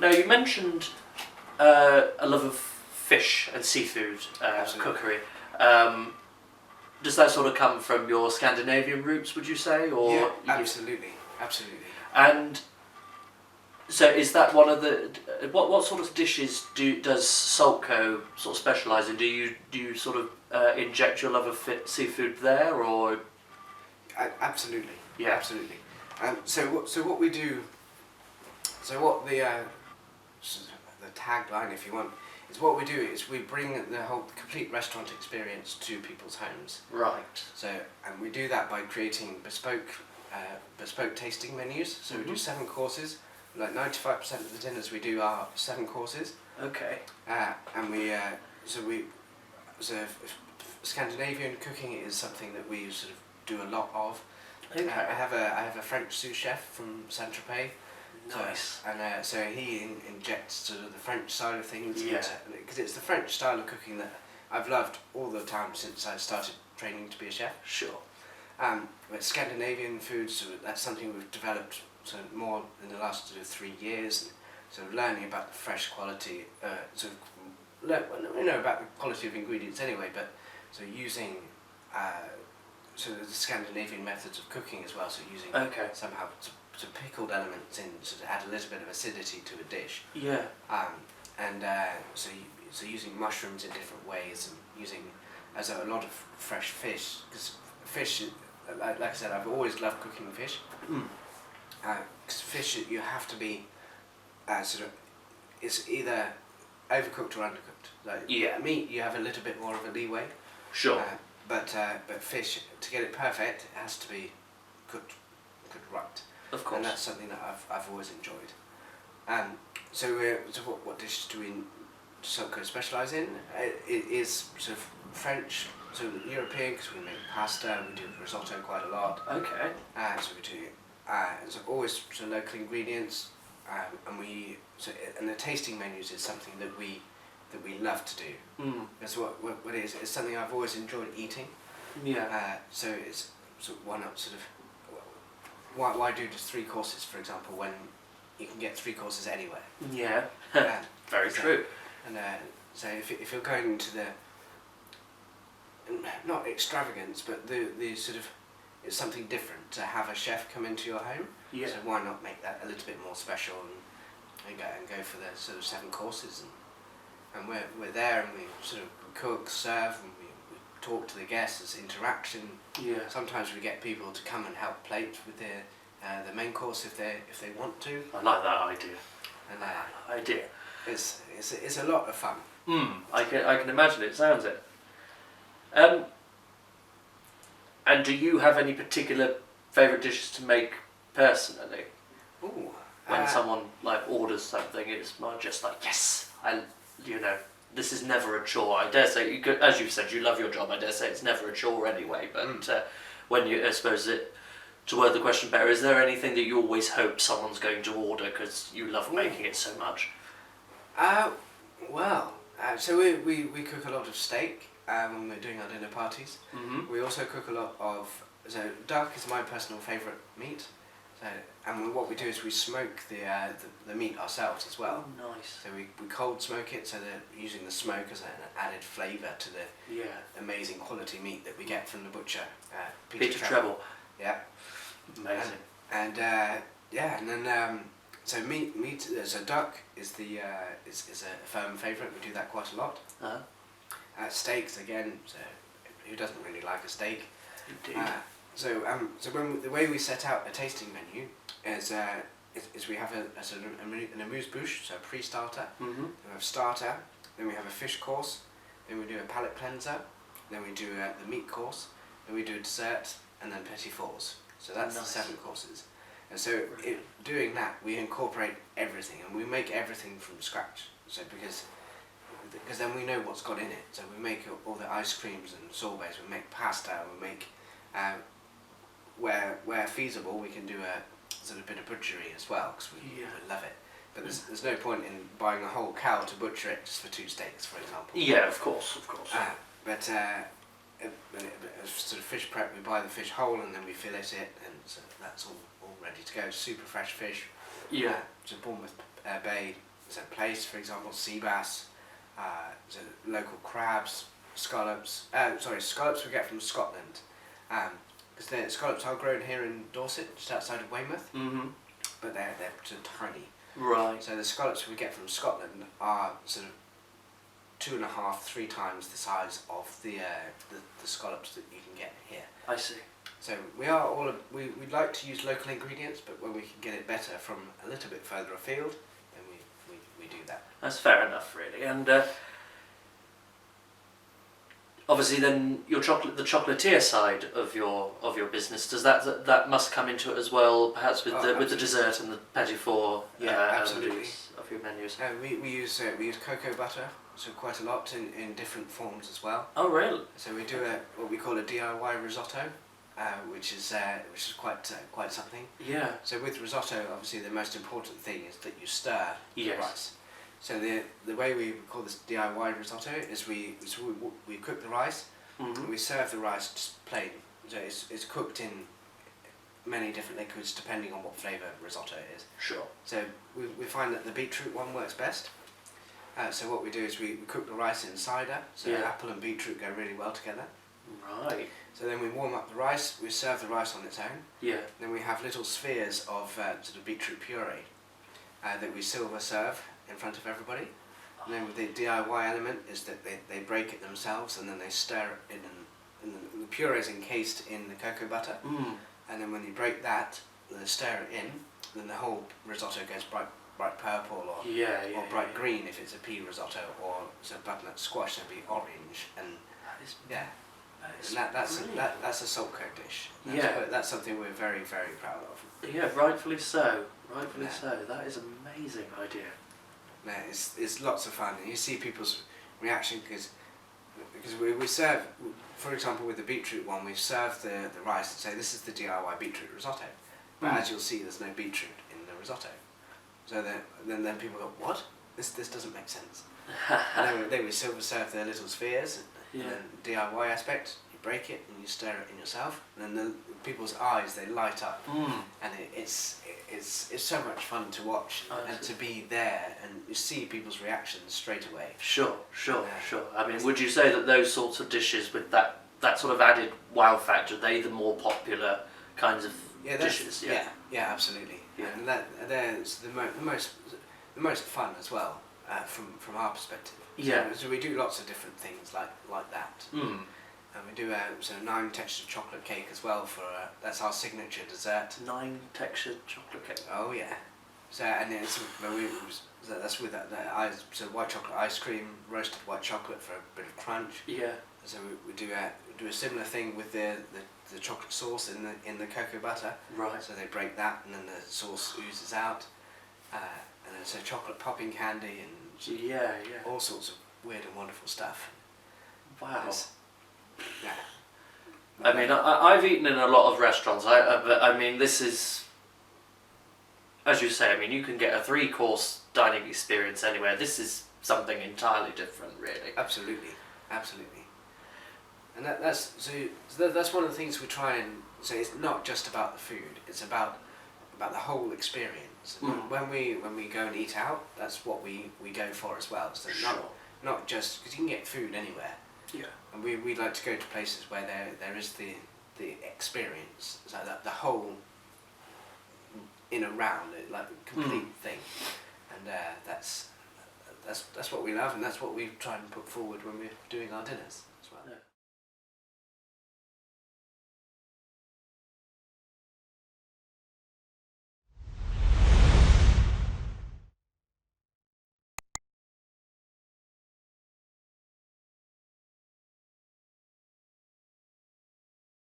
Now you mentioned a love of fish and seafood cookery. Does that sort of come from your Scandinavian roots, would you say? Or yeah, absolutely. And so is that one of the what sort of dishes does Saltco sort of specialise in? Do you sort of inject your love of seafood there, or? Absolutely. Yeah. Absolutely. So what we do. So what the tagline, if you want, is what we do is we bring the whole complete restaurant experience to people's homes. Right. So and we do that by creating bespoke tasting menus. So we do 7 courses. Like 95% of the dinners we do are 7 courses. Okay. And Scandinavian cooking is something that we sort of do a lot of. Okay. I have a French sous chef from Saint-Tropez. Nice. So he injects sort of the French side of things. Yeah. Because it's the French style of cooking that I've loved all the time since I started training to be a chef. Sure. But Scandinavian foods, so that's something we've developed more in the last 3 years. So learning about the fresh quality, we know about the quality of ingredients anyway, but so using the Scandinavian methods of cooking as well. So using somehow some pickled elements in to add a little bit of acidity to a dish. Yeah. So using mushrooms in different ways and using a lot of fresh fish, because fish, like I said, I've always loved cooking fish. Because fish, you have to be it's either overcooked or undercooked. Meat, you have a little bit more of a leeway. Sure. But fish, to get it perfect, it has to be cooked right. Of course. And that's something that I've always enjoyed. So what dishes do we Saltco specialise in? It is sort of French, so European, because we make pasta, we do risotto quite a lot. Okay. So we do so always local ingredients, and the tasting menus is something that we love to do. That's what it is. It's something I've always enjoyed eating. Yeah. So it's why not why do just 3 courses, for example, when you can get 3 courses anywhere? Yeah. Very true. And so if you're going into the not extravagance, but the sort of, it's something different to have a chef come into your home. Yeah. So why not make that a little bit more special and go for the sort of 7 courses, and we're there and we sort of cook, serve, and we talk to the guests. There's interaction. Yeah. Sometimes we get people to come and help plate with the main course if they want to. I like that idea. And it's a lot of fun. I can imagine it. Sounds it. And do you have any particular favourite dishes to make personally? Ooh. When someone orders something, it's more just like, yes, this is never a chore. I dare say, as you've said, you love your job. I dare say it's never a chore anyway. But when you, I suppose to word the question better, is there anything that you always hope someone's going to order because you love making it so much? So we cook a lot of steak when we're doing our dinner parties. We also cook a lot of, so duck is my personal favourite meat. So, and what we do is we smoke the meat ourselves as well. Oh, nice. So we cold smoke it, so that using the smoke as an added flavour to the amazing quality meat that we get from the butcher. Peter Treble. Yeah. Amazing. And then so meat. So duck is is a firm favourite. We do that quite a lot. Steaks again. So who doesn't really like a steak? Indeed. So the way we set out a tasting menu is we have an amuse-bouche, so a pre-starter. We have starter, then we have a fish course, then we do a palate cleanser, then we do the meat course, then we do a dessert, and then petit fours. So that's the 7 courses. And so doing that, we incorporate everything, and we make everything from scratch. So because then we know what's got in it. So we make all the ice creams and sorbets, we make pasta, we make where feasible, we can do a sort of bit of butchery as well, because we love it. But there's no point in buying a whole cow to butcher it just for 2 steaks, for example. Yeah, of course. But sort of fish prep, we buy the fish whole and then we fillet it, and so that's all ready to go. Super fresh fish. Yeah. So Bournemouth Bay so plaice, for example, sea bass, so local crabs, scallops. Scallops we get from Scotland, because the scallops are grown here in Dorset, just outside of Weymouth. Mm-hmm. But they're sort of tiny. Right. So the scallops we get from Scotland are sort of 2.5, 3 times the size of the scallops that you can get here. I see. So we'd like to use local ingredients, but when we can get it better from a little bit further afield, then we do that. That's fair enough, really. And obviously, then the chocolatier side of your business, does that must come into it as well? Perhaps with the dessert and the petit four. Absolutely. Of your menus. We use cocoa butter, so quite a lot in different forms as well. Oh, really? So we do what we call a DIY risotto, which is quite something. Yeah. So with risotto, obviously the most important thing is that you stir the rice. So the way we call this DIY risotto is we cook the rice, and we serve the rice just plain. So it's cooked in many different liquids depending on what flavour risotto it is. Sure. So we find that the beetroot one works best. So what we do is we cook the rice in cider, so apple and beetroot go really well together. Right. So then we warm up the rice, we serve the rice on its own. Yeah. Then we have little spheres of sort of beetroot puree that we silver serve in front of everybody. And then with the DIY element is that they break it themselves and then they stir it in, and the puree is encased in the cocoa butter. And then when you break that, they stir it in, then the whole risotto goes bright purple or bright green if it's a pea risotto, or it's a butternut squash, it'll be orange. And that's a salt cone dish. That's something we're very, very proud of. Yeah, rightfully so. Rightfully so. That is an amazing idea. Yeah, it's lots of fun, and you see people's reaction because we serve, for example, with the beetroot one, we serve the rice and say this is the DIY beetroot risotto, but as you'll see, there's no beetroot in the risotto. So then people go, what? This doesn't make sense. And then we silver serve their little spheres, and then DIY aspect, you break it and you stir it in yourself, and then people's eyes, they light up, and it's so much fun to watch and to be there, and you see people's reactions straight away. Sure. I mean, would you say that those sorts of dishes with that sort of added wow factor, they the more popular kinds of dishes? Yeah, absolutely. Yeah. And that's the most fun as well, from our perspective. Yeah. So we do lots of different things like that. And we do 9 textured chocolate cake as well that's our signature dessert. 9 textured chocolate cake. Oh yeah. So that's with so white chocolate ice cream, roasted white chocolate for a bit of crunch. Yeah. So we do a similar thing with the chocolate sauce in the cocoa butter. Right. So they break that and then the sauce oozes out, and then so chocolate popping candy and all sorts of weird and wonderful stuff. Wow. Yeah. I mean, I've eaten in a lot of restaurants. But I mean, this is, as you say. I mean, you can get a 3-course dining experience anywhere. This is something entirely different, really. Absolutely. And that's one of the things we try and say. It's not just about the food. It's about the whole experience. When we go and eat out, that's what we go for as well. So not just because you can get food anywhere. Yeah. And we like to go to places where there is the experience, so that the whole in a round, like complete thing, and that's what we love, and that's what we try and put forward when we're doing our dinners.